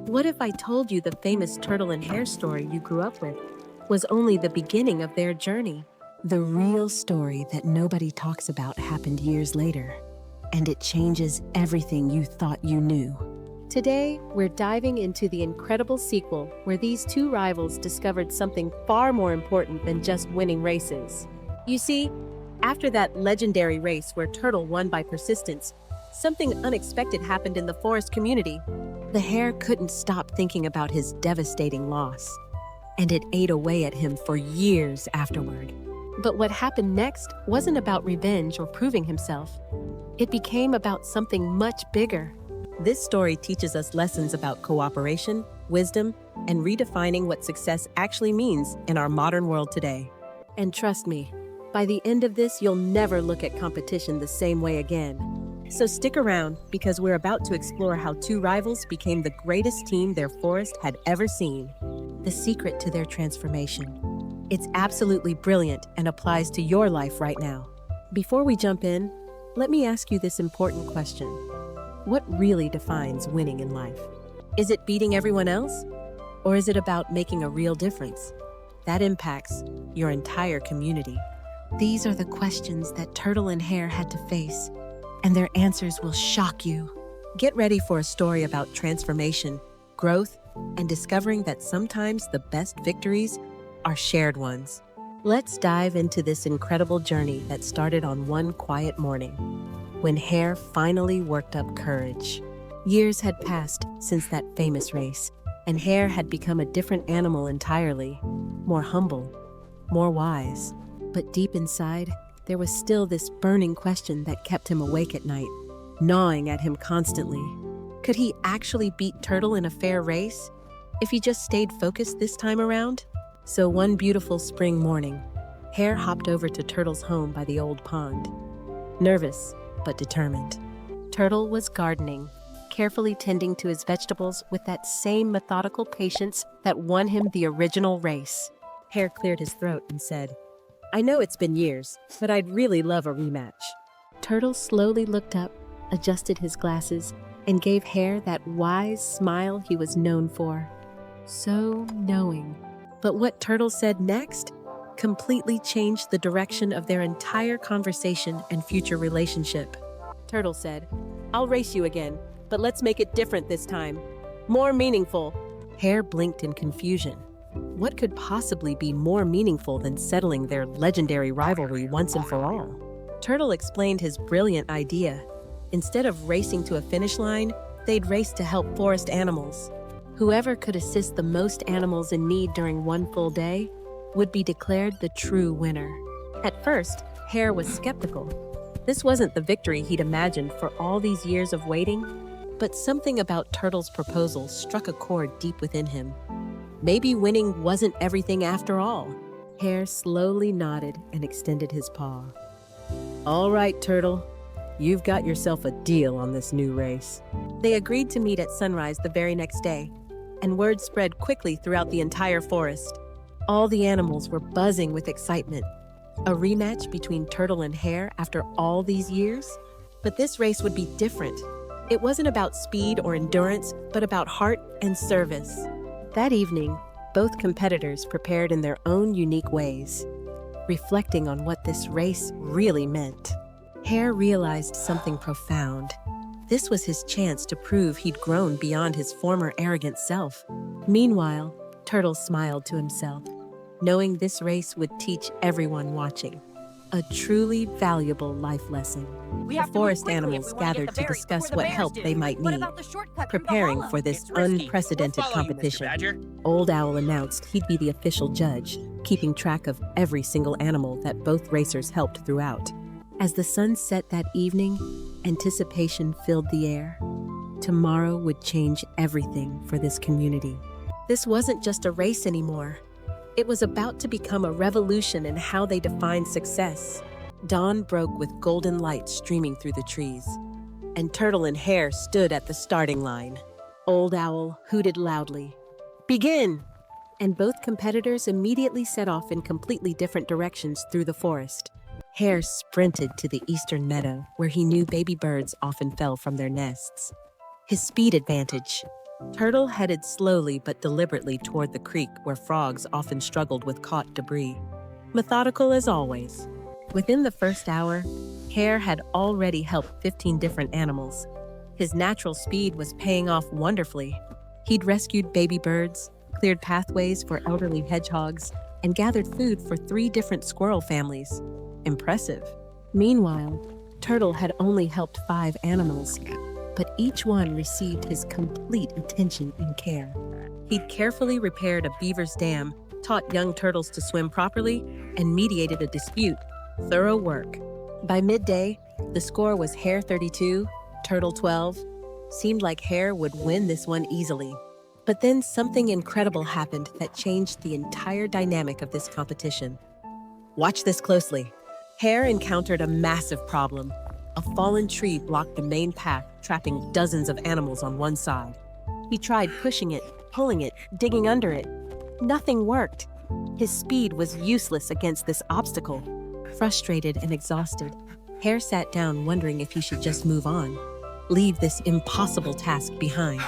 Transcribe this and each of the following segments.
What if I told you the famous Turtle and Hare story you grew up with was only the beginning of their journey? The real story that nobody talks about happened years later, and it changes everything you thought you knew. Today, we're diving into the incredible sequel where these two rivals discovered something far more important than just winning races. You see, after that legendary race where Turtle won by persistence, something unexpected happened in the forest community. The hare couldn't stop thinking about his devastating loss, and it ate away at him for years afterward. But what happened next wasn't about revenge or proving himself. It became about something much bigger. This story teaches us lessons about cooperation, wisdom, and redefining what success actually means in our modern world today. And trust me, by the end of this, you'll never look at competition the same way again. So stick around, because we're about to explore how two rivals became the greatest team their forest had ever seen. The secret to their transformation. It's absolutely brilliant and applies to your life right now. Before we jump in, let me ask you this important question. What really defines winning in life? Is it beating everyone else? Or is it about making a real difference? That impacts your entire community. These are the questions that Turtle and Hare had to face, and their answers will shock you. Get ready for a story about transformation, growth, and discovering that sometimes the best victories are shared ones. Let's dive into this incredible journey that started on one quiet morning, when Hare finally worked up courage. Years had passed since that famous race, and Hare had become a different animal entirely, more humble, more wise. But deep inside, there was still this burning question that kept him awake at night, gnawing at him constantly. Could he actually beat Turtle in a fair race if he just stayed focused this time around? So one beautiful spring morning, Hare hopped over to Turtle's home by the old pond, nervous but determined. Turtle was gardening, carefully tending to his vegetables with that same methodical patience that won him the original race. Hare cleared his throat and said, "I know it's been years, but I'd really love a rematch." Turtle slowly looked up, adjusted his glasses, and gave Hare that wise smile he was known for. So knowing. But what Turtle said next completely changed the direction of their entire conversation and future relationship. Turtle said, "I'll race you again, but let's make it different this time. More meaningful." Hare blinked in confusion. What could possibly be more meaningful than settling their legendary rivalry once and for all? Turtle explained his brilliant idea. Instead of racing to a finish line, they'd race to help forest animals. Whoever could assist the most animals in need during one full day would be declared the true winner. At first, Hare was skeptical. This wasn't the victory he'd imagined for all these years of waiting, but something about Turtle's proposal struck a chord deep within him. Maybe winning wasn't everything after all. Hare slowly nodded and extended his paw. "All right, Turtle. You've got yourself a deal on this new race." They agreed to meet at sunrise the very next day, and word spread quickly throughout the entire forest. All the animals were buzzing with excitement. A rematch between Turtle and Hare after all these years? But this race would be different. It wasn't about speed or endurance, but about heart and service. That evening, both competitors prepared in their own unique ways, reflecting on what this race really meant. Hare realized something profound. This was his chance to prove he'd grown beyond his former arrogant self. Meanwhile, Turtle smiled to himself, knowing this race would teach everyone watching a truly valuable life lesson. The forest animals gathered to discuss what help they might need, preparing for this unprecedented competition. Old Owl announced he'd be the official judge, keeping track of every single animal that both racers helped throughout. As the sun set that evening, anticipation filled the air. Tomorrow would change everything for this community. This wasn't just a race anymore. It was about to become a revolution in how they defined success. Dawn broke with golden light streaming through the trees, and Turtle and Hare stood at the starting line. Old Owl hooted loudly, "Begin!" And both competitors immediately set off in completely different directions through the forest. Hare sprinted to the eastern meadow, where he knew baby birds often fell from their nests. His speed advantage, Turtle headed slowly but deliberately toward the creek where frogs often struggled with caught debris. Methodical as always. Within the first hour, Hare had already helped 15 different animals. His natural speed was paying off wonderfully. He'd rescued baby birds, cleared pathways for elderly hedgehogs, and gathered food for 3 different squirrel families. Impressive. Meanwhile, Turtle had only helped 5 animals, but each one received his complete attention and care. He'd carefully repaired a beaver's dam, taught young turtles to swim properly, and mediated a dispute. Thorough work. By midday, the score was Hare 32, Turtle 12. Seemed like Hare would win this one easily. But then something incredible happened that changed the entire dynamic of this competition. Watch this closely. Hare encountered a massive problem. A fallen tree blocked the main path, trapping dozens of animals on one side. He tried pushing it, pulling it, digging under it. Nothing worked. His speed was useless against this obstacle. Frustrated and exhausted, Hare sat down wondering if he should just move on, leave this impossible task behind.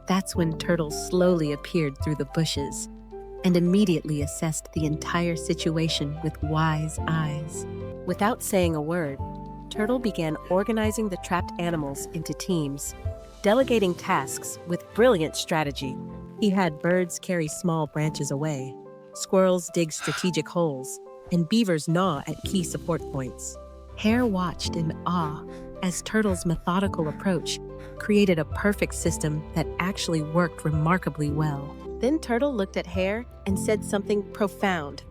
That's when Turtle slowly appeared through the bushes and immediately assessed the entire situation with wise eyes. Without saying a word, Turtle began organizing the trapped animals into teams, delegating tasks with brilliant strategy. He had birds carry small branches away, squirrels dig strategic holes, and beavers gnaw at key support points. Hare watched in awe as Turtle's methodical approach created a perfect system that actually worked remarkably well. Then Turtle looked at Hare and said something profound.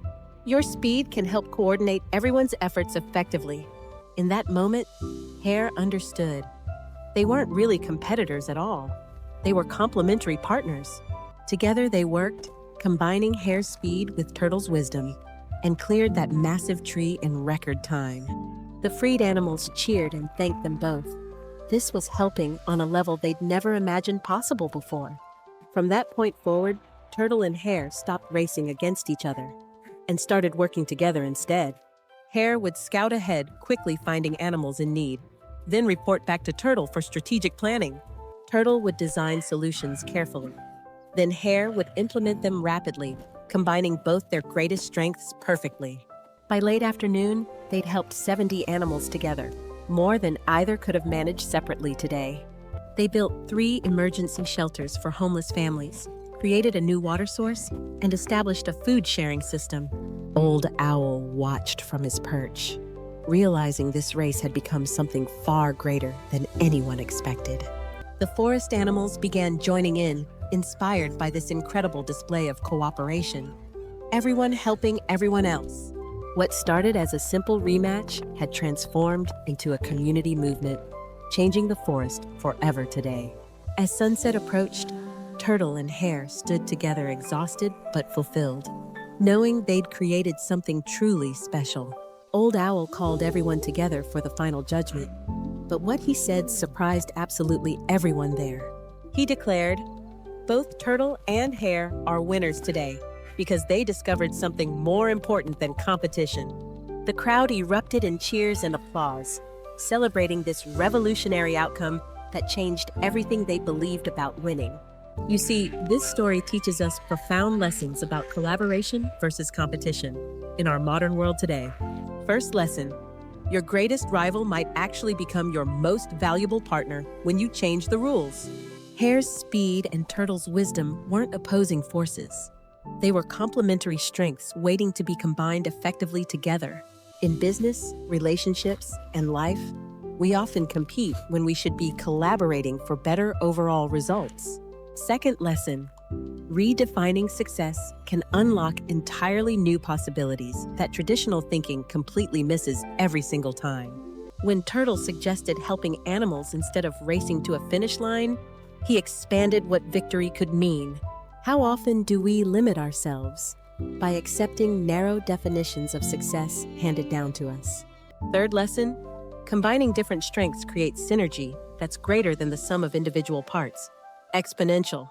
"Your speed can help coordinate everyone's efforts effectively." In that moment, Hare understood. They weren't really competitors at all. They were complementary partners. Together they worked, combining Hare's speed with Turtle's wisdom, and cleared that massive tree in record time. The freed animals cheered and thanked them both. This was helping on a level they'd never imagined possible before. From that point forward, Turtle and Hare stopped racing against each other and started working together instead. Hare would scout ahead, quickly finding animals in need, then report back to Turtle for strategic planning. Turtle would design solutions carefully. Then Hare would implement them rapidly, combining both their greatest strengths perfectly. By late afternoon, they'd helped 70 animals together, more than either could have managed separately today. They built 3 emergency shelters for homeless families, created a new water source, and established a food-sharing system. Old Owl watched from his perch, realizing this race had become something far greater than anyone expected. The forest animals began joining in, inspired by this incredible display of cooperation. Everyone helping everyone else. What started as a simple rematch had transformed into a community movement, changing the forest forever today. As sunset approached, Turtle and Hare stood together exhausted but fulfilled, knowing they'd created something truly special. Old Owl called everyone together for the final judgment, but what he said surprised absolutely everyone there. He declared, "Both Turtle and Hare are winners today because they discovered something more important than competition." The crowd erupted in cheers and applause, celebrating this revolutionary outcome that changed everything they believed about winning. You see, this story teaches us profound lessons about collaboration versus competition in our modern world today. First lesson, your greatest rival might actually become your most valuable partner when you change the rules. Hare's speed and Turtle's wisdom weren't opposing forces. They were complementary strengths waiting to be combined effectively together. In business, relationships, and life, we often compete when we should be collaborating for better overall results. Second lesson, redefining success can unlock entirely new possibilities that traditional thinking completely misses every single time. When Turtle suggested helping animals instead of racing to a finish line, he expanded what victory could mean. How often do we limit ourselves by accepting narrow definitions of success handed down to us? Third lesson, combining different strengths creates synergy that's greater than the sum of individual parts. Exponential.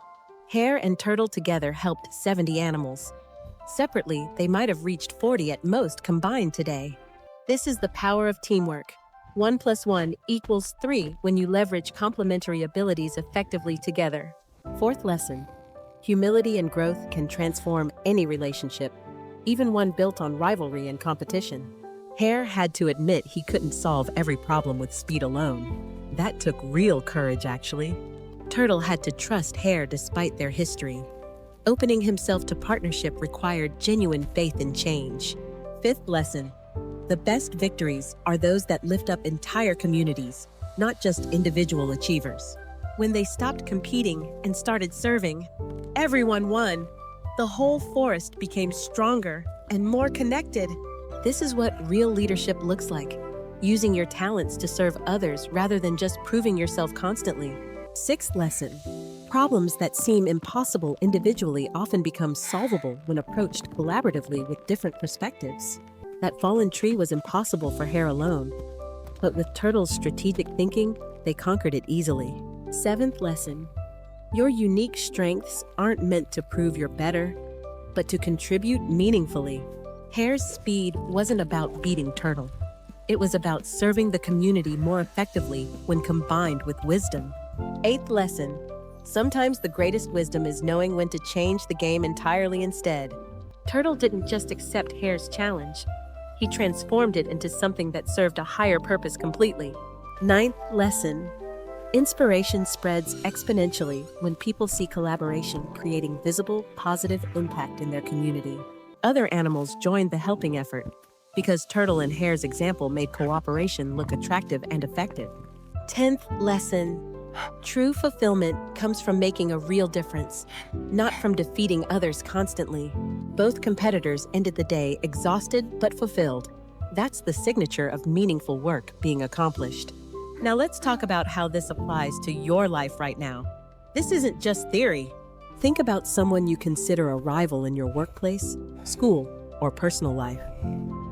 Hare and Turtle together helped 70 animals. Separately, they might have reached 40 at most combined today. This is the power of teamwork. 1 + 1 = 3 when you leverage complementary abilities effectively together. Fourth lesson: humility and growth can transform any relationship, even one built on rivalry and competition. Hare had to admit he couldn't solve every problem with speed alone. That took real courage, actually. Turtle had to trust Hare despite their history. Opening himself to partnership required genuine faith in change. Fifth lesson: the best victories are those that lift up entire communities, not just individual achievers. When they stopped competing and started serving, everyone won. The whole forest became stronger and more connected. This is what real leadership looks like: using your talents to serve others rather than just proving yourself constantly. Sixth lesson: problems that seem impossible individually often become solvable when approached collaboratively with different perspectives. That fallen tree was impossible for Hare alone, but with Turtle's strategic thinking, they conquered it easily. Seventh lesson: your unique strengths aren't meant to prove you're better, but to contribute meaningfully. Hare's speed wasn't about beating Turtle. It was about serving the community more effectively when combined with wisdom. Eighth lesson: sometimes the greatest wisdom is knowing when to change the game entirely instead. Turtle didn't just accept Hare's challenge. He transformed it into something that served a higher purpose completely. Ninth lesson: inspiration spreads exponentially when people see collaboration creating visible, positive impact in their community. Other animals joined the helping effort because Turtle and Hare's example made cooperation look attractive and effective. 10th lesson: true fulfillment comes from making a real difference, not from defeating others constantly. Both competitors ended the day exhausted but fulfilled. That's the signature of meaningful work being accomplished. Now let's talk about how this applies to your life right now. This isn't just theory. Think about someone you consider a rival in your workplace, school, or personal life.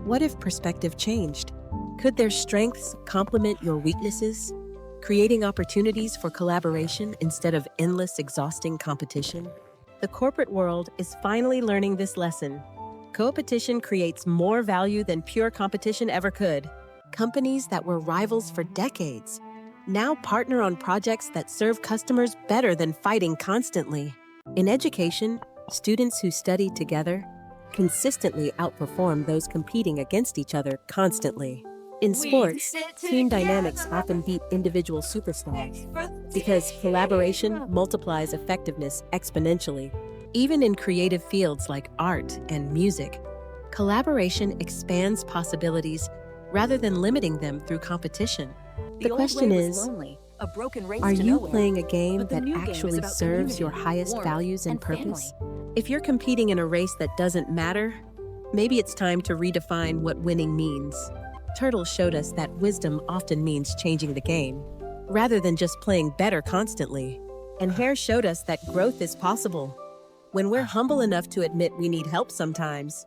What if perspective changed? Could their strengths complement your weaknesses, creating opportunities for collaboration instead of endless, exhausting competition? The corporate world is finally learning this lesson. Co-opetition creates more value than pure competition ever could. Companies that were rivals for decades now partner on projects that serve customers better than fighting constantly. In education, students who study together consistently outperform those competing against each other constantly. In sports, team dynamics often beat individual superstars because collaboration multiplies effectiveness exponentially. Even in creative fields like art and music, collaboration expands possibilities rather than limiting them through competition. The question is, are you playing a game that actually serves your highest values and purpose? If you're competing in a race that doesn't matter, maybe it's time to redefine what winning means. Turtle showed us that wisdom often means changing the game, rather than just playing better constantly. And Hare showed us that growth is possible when we're humble enough to admit we need help sometimes.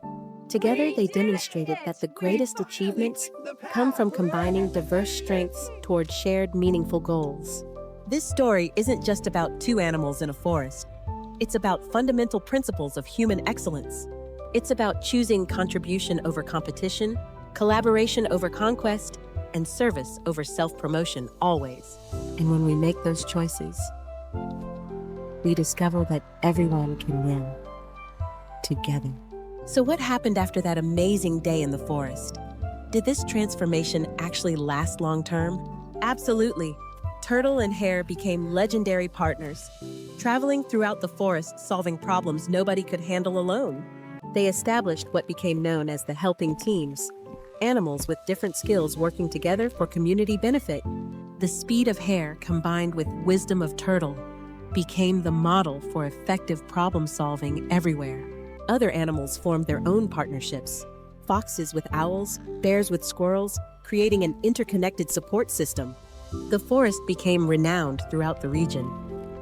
Together, they demonstrated that the greatest achievements come from combining diverse strengths toward shared, meaningful goals. This story isn't just about two animals in a forest. It's about fundamental principles of human excellence. It's about choosing contribution over competition, collaboration over conquest, and service over self-promotion always. And when we make those choices, we discover that everyone can win together. So what happened after that amazing day in the forest? Did this transformation actually last long-term? Absolutely. Turtle and Hare became legendary partners, traveling throughout the forest solving problems nobody could handle alone. They established what became known as the helping teams, animals with different skills working together for community benefit. The speed of Hare combined with wisdom of Turtle became the model for effective problem-solving everywhere. Other animals formed their own partnerships, foxes with owls, bears with squirrels, creating an interconnected support system. The forest became renowned throughout the region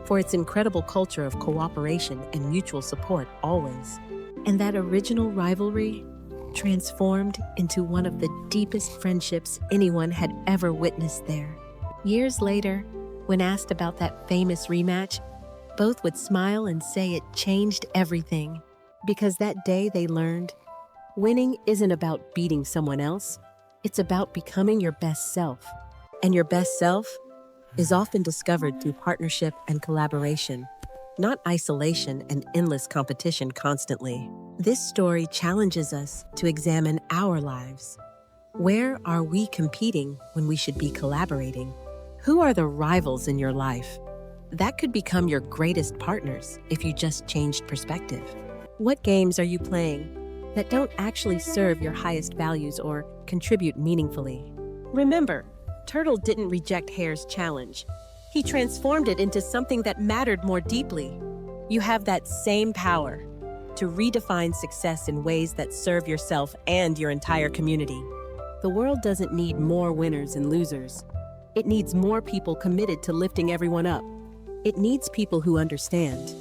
for its incredible culture of cooperation and mutual support always. And that original rivalry transformed into one of the deepest friendships anyone had ever witnessed there. Years later, when asked about that famous rematch, both would smile and say it changed everything. Because that day they learned, winning isn't about beating someone else, it's about becoming your best self. And your best self is often discovered through partnership and collaboration. not isolation and endless competition constantly. This story challenges us to examine our lives. Where are we competing when we should be collaborating? Who are the rivals in your life? That could become your greatest partners if you just changed perspective. What games are you playing that don't actually serve your highest values or contribute meaningfully? Remember, Turtle didn't reject Hare's challenge. He transformed it into something that mattered more deeply. You have that same power to redefine success in ways that serve yourself and your entire community. The world doesn't need more winners and losers. It needs more people committed to lifting everyone up. It needs people who understand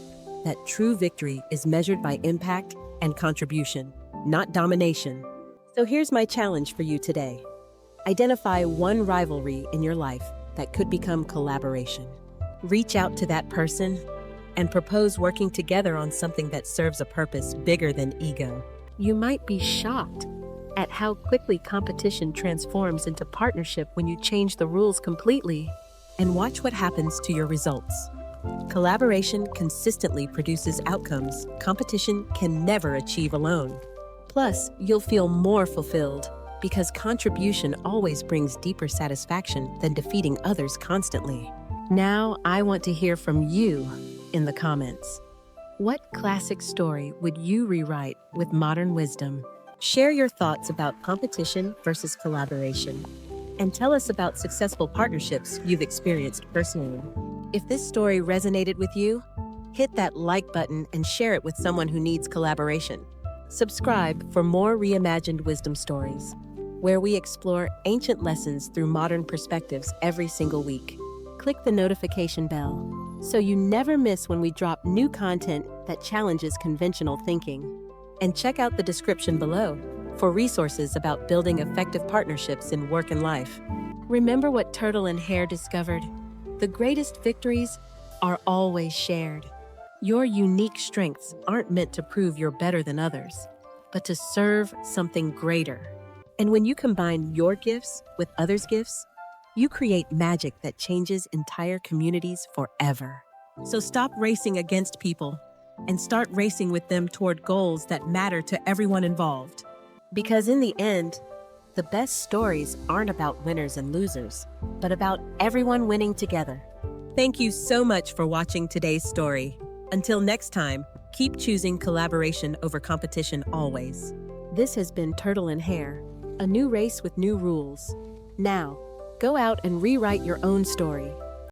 that true victory is measured by impact and contribution, not domination. So here's my challenge for you today. Identify one rivalry in your life that could become collaboration. Reach out to that person and propose working together on something that serves a purpose bigger than ego. You might be shocked at how quickly competition transforms into partnership when you change the rules completely. And watch what happens to your results. Collaboration consistently produces outcomes competition can never achieve alone. Plus, you'll feel more fulfilled because contribution always brings deeper satisfaction than defeating others constantly. Now, I want to hear from you in the comments. What classic story would you rewrite with modern wisdom? Share your thoughts about competition versus collaboration, and tell us about successful partnerships you've experienced personally. If this story resonated with you, hit that like button and share it with someone who needs collaboration. Subscribe for more reimagined wisdom stories, where we explore ancient lessons through modern perspectives every single week. Click the notification bell so you never miss when we drop new content that challenges conventional thinking. And check out the description below for resources about building effective partnerships in work and life. Remember what Turtle and Hare discovered? The greatest victories are always shared. Your unique strengths aren't meant to prove you're better than others, but to serve something greater. And when you combine your gifts with others' gifts, you create magic that changes entire communities forever. So stop racing against people and start racing with them toward goals that matter to everyone involved. Because in the end, the best stories aren't about winners and losers, but about everyone winning together. Thank you so much for watching today's story. Until next time, keep choosing collaboration over competition always. This has been Turtle and Hare, a new race with new rules. Now, go out and rewrite your own story.